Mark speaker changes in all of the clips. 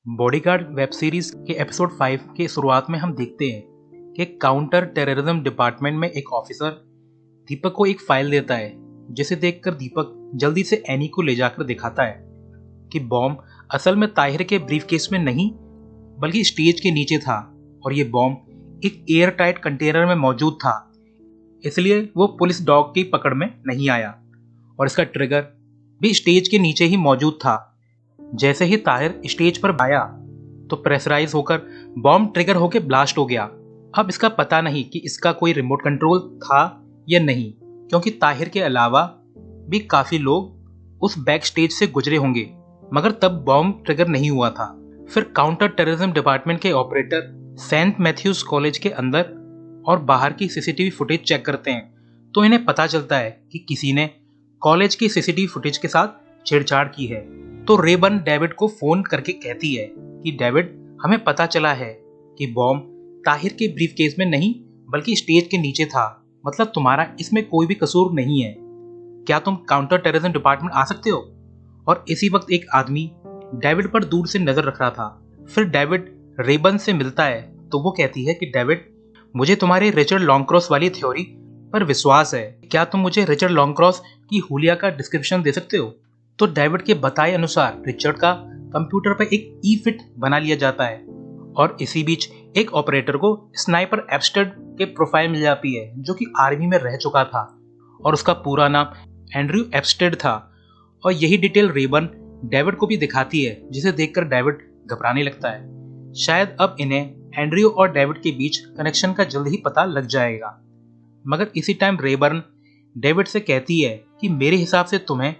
Speaker 1: Bodyguard web series के episode 5 के शुरुआत में हम देखते हैं कि काउंटर टेररिज्म डिपार्टमेंट में एक ऑफिसर दीपक को एक फाइल देता है, जिसे देखकर दीपक जल्दी से एनी को ले जाकर दिखाता है कि बॉम्ब असल में ताहिर के ब्रीफकेस में नहीं बल्कि स्टेज के नीचे था और ये बॉम्ब एक एयर टाइट कंटेनर में मौजूद था, इसलिए वो पुलिस डॉग की पकड़ में नहीं आया और इसका ट्रिगर भी स्टेज के नीचे ही मौजूद था। जैसे ही ताहिर स्टेज पर आया तो प्रेशराइज होकर बॉम्ब ट्रिगर होकर ब्लास्ट हो गया। अब इसका पता नहीं कि इसका कोई रिमोट कंट्रोल था या नहीं, क्योंकि ताहिर के अलावा भी काफी लोग उस बैक स्टेज से गुजरे होंगे, मगर तब बॉम्ब ट्रिगर नहीं हुआ था। फिर काउंटर टेररिज्म डिपार्टमेंट के ऑपरेटर सेंट मैथ्यूज कॉलेज के अंदर और बाहर की सीसीटीवी फुटेज चेक करते हैं, तो इन्हें पता चलता है कि किसी ने कॉलेज की सीसीटीवी फुटेज के साथ छेड़छाड़ की है। तो रेबन डेविड को फोन करके कहती है कि डेविड, हमें पता चला है कि बॉम्ब ताहिर के ब्रीफकेस में नहीं बल्कि स्टेज के नीचे था, मतलब तुम्हारा इसमें कोई भी कसूर नहीं है। क्या तुम काउंटर टेररिज्म डिपार्टमेंट आ सकते हो? और इसी वक्त एक आदमी डेविड पर दूर से नजर रख रहा था। फिर डेविड रेबन से मिलता है तो वो कहती है कि डेविड, मुझे तुम्हारे रिचर्ड लॉन्गक्रॉस वाली थ्योरी पर विश्वास है। क्या तुम मुझे रिचर्ड लॉन्गक्रॉस की हुलिया का डिस्क्रिप्शन दे सकते हो? तो डेविड के बताए अनुसार रिचर्ड का कंप्यूटर पर एक ई फिट बना लिया जाता है और इसी बीच एक ऑपरेटर को स्नाइपर एब्स्टेड के प्रोफाइल मिल जाती है, जो कि आर्मी में रह चुका था और उसका पूरा नाम एंड्रयू एब्स्टेड था। और यही डिटेल रेबन डेविड को भी दिखाती है, जिसे देखकर डेविड घबराने लगता है। शायद अब इन्हें एंड्रयू और डेविड के बीच कनेक्शन का जल्द ही पता लग जाएगा। मगर इसी टाइम रेबन डेविड से कहती है कि मेरे हिसाब से तुम्हें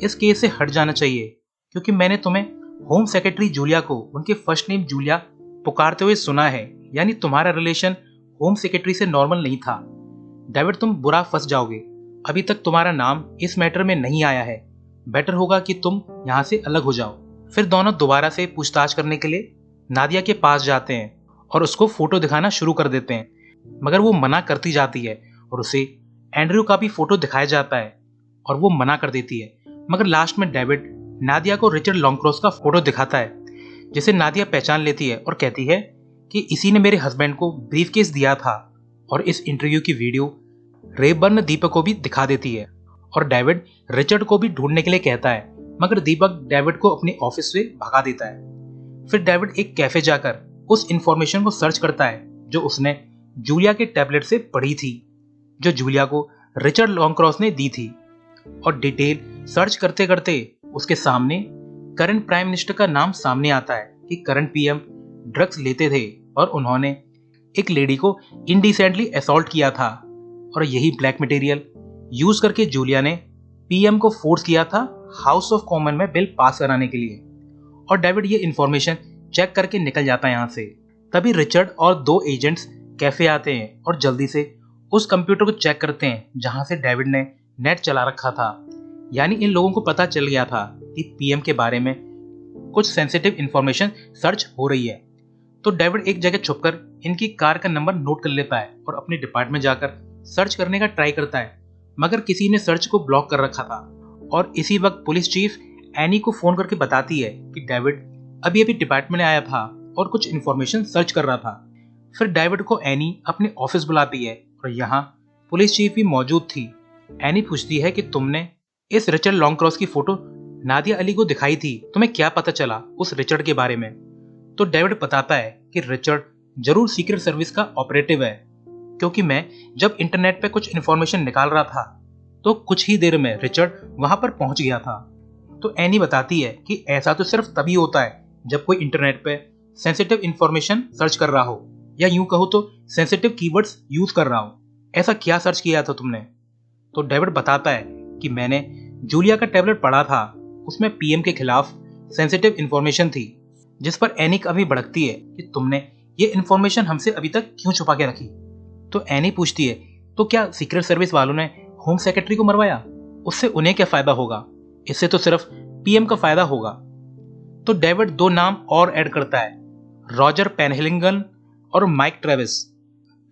Speaker 1: इस केस से हट जाना चाहिए, क्योंकि मैंने तुम्हें होम सेक्रेटरी जूलिया को उनके फर्स्ट नेम जूलिया पुकारते हुए सुना है, यानी तुम्हारा रिलेशन होम सेक्रेटरी से नॉर्मल नहीं था। डेविड, तुम बुरा फंस जाओगे। अभी तक तुम्हारा नाम इस मैटर में नहीं आया है, बेटर होगा कि तुम यहाँ से अलग हो जाओ। फिर दोनों दोबारा से पूछताछ करने के लिए नादिया के पास जाते हैं और उसको फोटो दिखाना शुरू कर देते हैं, मगर वो मना करती जाती है और उसे एंड्रयू का भी फोटो दिखाया जाता है और वो मना कर देती है। मगर लास्ट में डेविड नादिया को रिचर्ड लॉन्गक्रॉस का फोटो दिखाता है, जिसे नादिया पहचान लेती है और कहती है कि इसी ने मेरे हस्बैंड को ब्रीफकेस दिया था। और इस इंटरव्यू की वीडियो रेबन दीपक को भी दिखा देती है और डेविड रिचर्ड को भी ढूंढने के लिए कहता है, मगर दीपक डेविड को अपने ऑफिस से भगा देता है। फिर डेविड एक कैफे जाकर उस इंफॉर्मेशन को सर्च करता है जो उसने जूलिया के टैबलेट से पढ़ी थी, जो जूलिया को रिचर्ड लॉन्गक्रॉस ने दी थी। और डिटेल सर्च करते करते उसके सामने करंट प्राइम मिनिस्टर का नाम सामने आता है कि करंट पीएम ड्रग्स लेते थे और उन्होंने एक लेडी को इनडिसेंटली असॉल्ट किया था। और यही ब्लैक मटेरियल यूज करके जूलिया ने पीएम को फोर्स किया था हाउस ऑफ कॉमन में बिल पास कराने के लिए। और डेविड ये इंफॉर्मेशन चेक करके निकल जाता है यहाँ से। तभी रिचर्ड और दो एजेंट्स कैफे आते हैं और जल्दी से उस कंप्यूटर को चेक करते हैं जहां से डेविड ने नेट चला रखा था, यानी इन लोगों को पता चल गया था कि पीएम के बारे में कुछ सेंसिटिव इंफॉर्मेशन सर्च हो रही है। तो डेविड एक जगह छुपकर इनकी कार का नंबर नोट कर लेता है और अपने डिपार्टमेंट जाकर सर्च करने का ट्राई करता है, मगर किसी ने सर्च को ब्लॉक कर रखा था। और इसी वक्त पुलिस चीफ एनी को फोन करके बताती है कि डेविड अभी अभी डिपार्टमेंट में आया था और कुछ इंफॉर्मेशन सर्च कर रहा था। फिर डेविड को एनी अपने ऑफिस बुलाती है और यहाँ पुलिस चीफ भी मौजूद थी। एनी पूछती है कि तुमने इस रिचर्ड लॉन्गक्रॉस की फोटो नादिया अली को दिखाई थी, तुम्हें क्या पता चला उस रिचर्ड के बारे में? तो डेविड बताता है कि रिचर्ड जरूर सीक्रेट सर्विस का ऑपरेटिव है, क्योंकि मैं जब इंटरनेट पे कुछ इन्फॉर्मेशन निकाल रहा था तो कुछ ही देर में रिचर्ड वहां पर पहुंच गया था। तो एनी बताती है कि ऐसा तो सिर्फ तभी होता है जब कोई इंटरनेट पे सेंसिटिव इंफॉर्मेशन सर्च कर रहा हो, या यूं कहो तो सेंसिटिव कीवर्ड्स यूज कर रहा हो। ऐसा क्या सर्च किया था तुमने? तो डेविड बताता है कि मैंने जूलिया का टैबलेट पढ़ा था, उसमें पीएम के खिलाफ सेंसिटिव इंफॉर्मेशन थी, जिस पर एनी अभी भड़कती है कि तुमने ये इंफॉर्मेशन हमसे अभी तक क्यों छुपा के रखी। तो एनी पूछती है, तो क्या सीक्रेट सर्विस वालों ने होम सेक्रेटरी को मरवाया? उससे उन्हें क्या फायदा होगा? इससे तो सिर्फ पीएम का फायदा होगा। तो डेविड दो नाम और ऐड करता है, रॉजर पेनहिलिंगन और माइक ट्रेविस।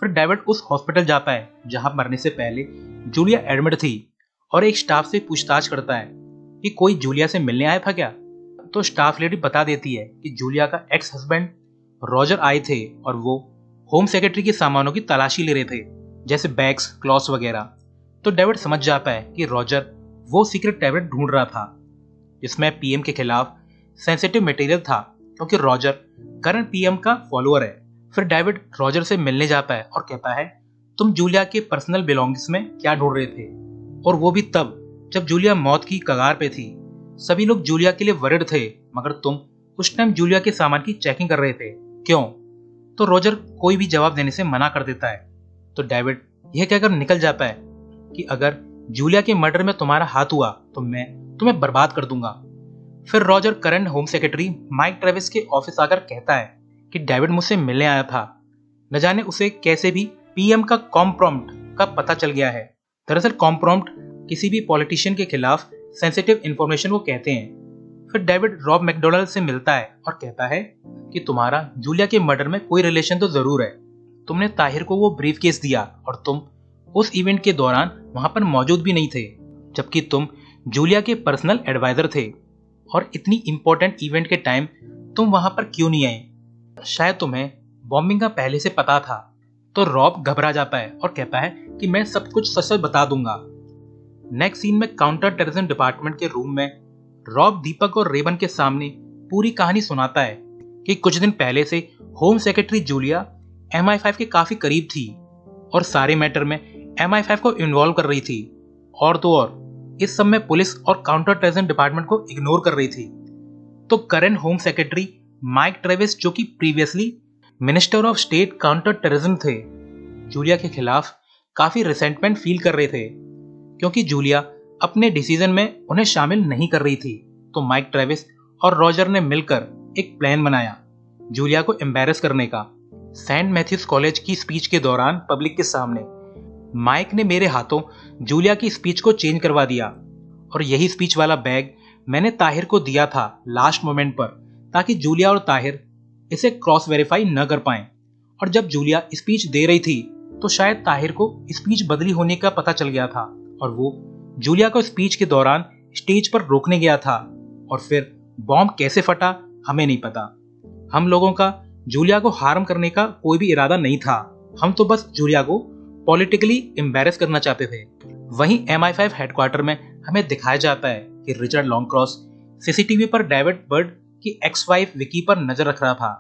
Speaker 1: फिर डेविड उस हॉस्पिटल जाता है जहां मरने से पहले जूलिया एडमिट थी और एक स्टाफ से पूछताछ करता है कि कोई जूलिया से मिलने आया था क्या। तो स्टाफ लेडी बता देती है कि जूलिया का एक्स हस्बैंड रॉजर आए थे और वो होम सेक्रेटरी के सामानों की तलाशी ले रहे थे, जैसे बैग्स, क्लॉथ्स वगैरह। तो डेविड समझ जाता है कि रॉजर वो सीक्रेट टैबलेट ढूंढ रहा था जिसमें पीएम के खिलाफ सेंसिटिव मटेरियल था, क्योंकि रॉजर करंट पीएम का फॉलोअर है। फिर डेविड रॉजर से मिलने जाता है और कहता है, तुम जूलिया के पर्सनल बिलोंगिंग्स में क्या ढूंढ रहे थे, और वो भी तब जब जूलिया मौत की कगार पे थी। सभी लोग जूलिया के लिए वरिड थे, मगर तुम उस टाइम जूलिया के सामान की चेकिंग कर रहे थे, क्यों? तो रॉजर कोई भी जवाब देने से मना कर देता है। तो डेविड यह कहकर निकल जाता है कि अगर जूलिया के मर्डर में तुम्हारा हाथ हुआ तो मैं तुम्हें बर्बाद कर दूंगा। फिर Roger current home secretary Mike Travis के ऑफिस आकर कहता है कि डेविड मुझसे मिलने आया था, न जाने उसे कैसे भी पीएम का कॉम प्रॉम्प्ट का पता चल गया है। दरअसल कॉम प्रॉम्प्ट किसी भी पॉलिटिशियन के खिलाफ सेंसिटिव इंफॉर्मेशन को कहते हैं। फिर डेविड रॉब मैकडोनाल्ड से मिलता है और कहता है कि तुम्हारा जूलिया के मर्डर में कोई रिलेशन तो जरूर है। तुमने ताहिर को वो ब्रीफ केस दिया और तुम उस इवेंट के दौरान वहां पर मौजूद भी नहीं थे, जबकि तुम जूलिया के पर्सनल एडवाइजर थे, और इतनी इंपॉर्टेंट इवेंट के टाइम तुम वहां पर क्यों नहीं आए? शायद तुम्हें बॉम्बिंग का पहले से पता था। तो रॉब घबरा जाता है और कहता है कि मैं सब कुछ सच सच बता दूंगा। नेक्स्ट सीन में काउंटर टेररिज्म डिपार्टमेंट के रूम में रॉब दीपक और रेबन के सामने पूरी कहानी सुनाता है कि कुछ दिन पहले से होम सेक्रेटरी जूलिया MI5 के काफी करीब थी और सारे मैटर में MI5 को इन्वॉल्व कर रही थी, और तो और इस सब में पुलिस और काउंटर टेररिज्म डिपार्टमेंट को इग्नोर कर रही थी। तो current home secretary Mike Travis, जो कि previously minister of state counter terrorism थे, जूलिया के खिलाफ काफी रिसेंटमेंट फील कर रहे थे, क्योंकि जूलिया अपने डिसीजन में उन्हें शामिल नहीं कर रही थी। तो माइक ट्रेविस और रॉजर ने मिलकर एक प्लान बनाया जूलिया को एम्बैरस करने का। सेंट मैथ्यूज कॉलेज की स्पीच के दौरान पब्लिक के सामने माइक ने मेरे हाथों जूलिया की स्पीच को चेंज करवा दिया, और यही स्पीच वाला बैग मैंने ताहिर को दिया था लास्ट मोमेंट पर, ताकि जूलिया और ताहिर इसे क्रॉस वेरीफाई न कर पाएं। और जब जूलिया स्पीच दे रही थी तो शायद ताहिर को स्पीच बदली होने का पता चल गया था, और वो जूलिया को स्पीच के दौरान स्टेज पर रोकने गया था। और फिर बॉम्ब कैसे फटा हमें नहीं पता। हम लोगों का जूलिया को हार्म करने का कोई भी इरादा नहीं था, हम तो बस जूलिया को पॉलिटिकली एम्बैरस करना चाहते थे। वहीं MI5 हेडक्वार्टर में हमें दिखाया जाता है कि रिचर्ड लॉन्गक्रॉस सीसीटीवी पर डेविड बर्ड की एक्स वाइफ विकी पर नजर रख रहा था,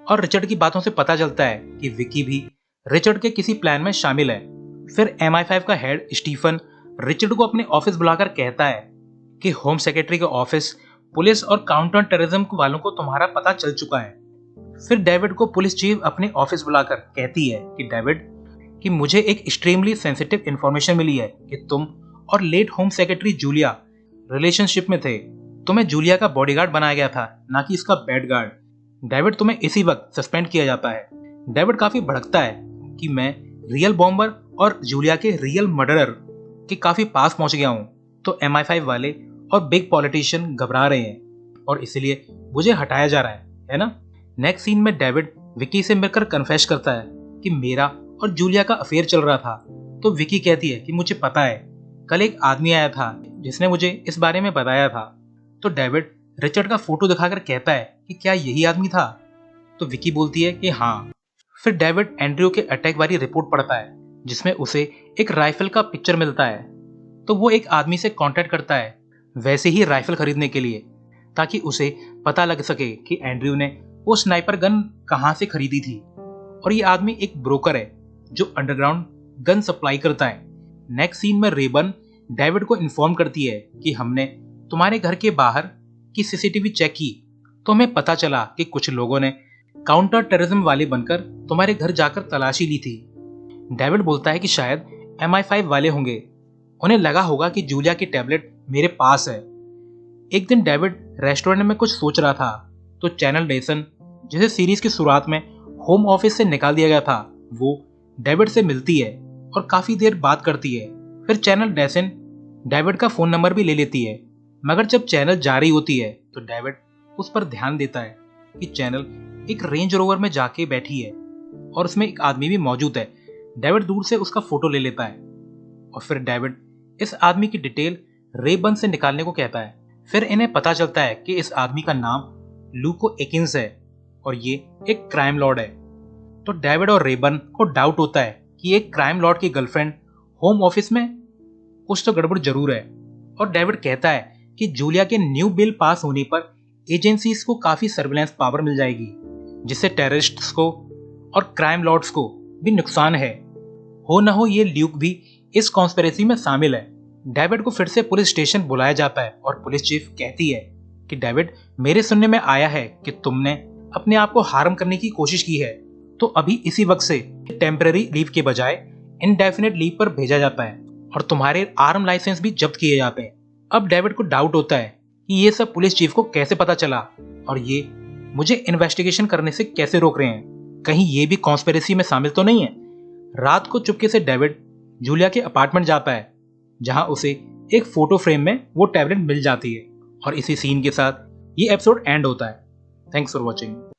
Speaker 1: और रिचर्ड की बातों से पता चलता है कि विकी भी रिचर्ड के किसी प्लान में शामिल है। फिर MI5 का हेड स्टीफन रिचर्ड को अपने ऑफिस बुलाकर कहता है कि होम सेक्रेटरी का ऑफिस, पुलिस और काउंटर टेररिज्म वालों को तुम्हारा पता चल चुका है। फिर डेविड को पुलिस चीफ अपने ऑफिस बुलाकर कहती है कि डेविड, कि मुझे एक एक्सट्रीमली सेंसिटिव इंफॉर्मेशन मिली है कि तुम और late home secretary Julia relationship में थे। तुम्हें जूलिया का बॉडीगार्ड बनाया गया था, ना कि इसका बेड गार्ड। डेविड, तुम्हें इसी वक्त सस्पेंड किया जाता है। डेविड काफी भड़कता है कि मैं रियल बॉम्बर और जूलिया के रियल मर्डरर के काफी पास पहुंच गया हूं। तो MI5 वाले और बिग पॉलिटिशियन घबरा रहे हैं और इसलिए मुझे हटाया जा रहा है ना? नेक्स्ट सीन में डेविड विकी से मिलकर कन्फेस करता है कि मेरा और जूलिया का अफेयर चल रहा था। तो विकी कहती है कि मुझे पता है, कल एक आदमी आया था जिसने मुझे इस बारे में बताया था। तो डेविड रिचर्ड का फोटो दिखाकर कहता है कि क्या यही आदमी था? तो विकी बोलती है कि हाँ। फिर डेविड एंड्रयू के अटैक वाली रिपोर्ट पढ़ता है जिसमें उसे एक राइफल का पिक्चर मिलता है। तो वो एक आदमी से कांटेक्ट करता है वैसे ही राइफल खरीदने के लिए, ताकि उसे पता लग सके कि एंड्रयू ने वो स्नाइपर गन कहां से खरीदी थी। और ये आदमी एक ब्रोकर है जो अंडरग्राउंड गन सप्लाई करता है। नेक्स्ट सीन में रेबन डेविड को इन्फॉर्म करती है कि हमने तुम्हारे घर के बाहर की सीसीटीवी चेक की, तो हमें पता चला कि कुछ लोगों ने काउंटर टेररिज्म वाले बनकर तुम्हारे घर जाकर तलाशी ली थी। डेविड बोलता है कि शायद MI5 वाले होंगे, उन्हें लगा होगा कि जूलिया की टैबलेट मेरे पास है। एक दिन डेविड रेस्टोरेंट में कुछ सोच रहा था, तो चैनल डेसन, जिसे सीरीज की शुरुआत में होम ऑफिस से निकाल दिया गया था, वो डेविड से मिलती है और काफी देर बात करती है। फिर चैनल डेसन डेविड का फोन नंबर भी ले लेती है, मगर जब चैनल जा रही होती है तो डेविड उस पर ध्यान देता है कि चैनल एक रेंज रोवर में जाके बैठी है और उसमें एक आदमी भी मौजूद है। डेविड दूर से उसका फोटो ले लेता है और फिर डेविड इस आदमी की डिटेल रेबन से निकालने को कहता है। फिर इन्हें पता चलता है कि इस आदमी का नाम लूको एकिंस है और ये एक क्राइम लॉर्ड है। तो डेविड और रेबन को डाउट होता है कि एक क्राइम लॉर्ड की गर्लफ्रेंड होम ऑफिस में कुछ तो गड़बड़ जरूर है। और डेविड कहता है कि जूलिया के न्यू बिल पास होने पर एजेंसीज को काफी सर्विलेंस पावर मिल जाएगी, जिससे टेररिस्ट्स को और क्राइम लॉर्ड्स को भी नुकसान है। हो न हो ये ल्यूक भी इस कॉन्स्पिरेसी में शामिल है। डेविड को फिर से पुलिस स्टेशन बुलाया जाता है और पुलिस चीफ कहती है कि डेविड, मेरे सुनने में आया है कि तुमने अपने आप को हार्म करने की कोशिश की है, तो अभी इसी वक्त से टेम्पररी लीव के बजाय इनडेफिनेट लीव पर भेजा जाता है और तुम्हारे आर्म लाइसेंस भी जब्त किए जाते हैं। अब डेविड को डाउट होता है कि ये सब पुलिस चीफ को कैसे पता चला और ये मुझे इन्वेस्टिगेशन करने से कैसे रोक रहे हैं, कहीं ये भी कॉन्स्पिरेसी में शामिल तो नहीं है। रात को चुपके से डेविड जूलिया के अपार्टमेंट जाता है, जहां उसे एक फोटो फ्रेम में वो टैबलेट मिल जाती है। और इसी सीन के साथ ये एपिसोड एंड होता है। Thanks for watching.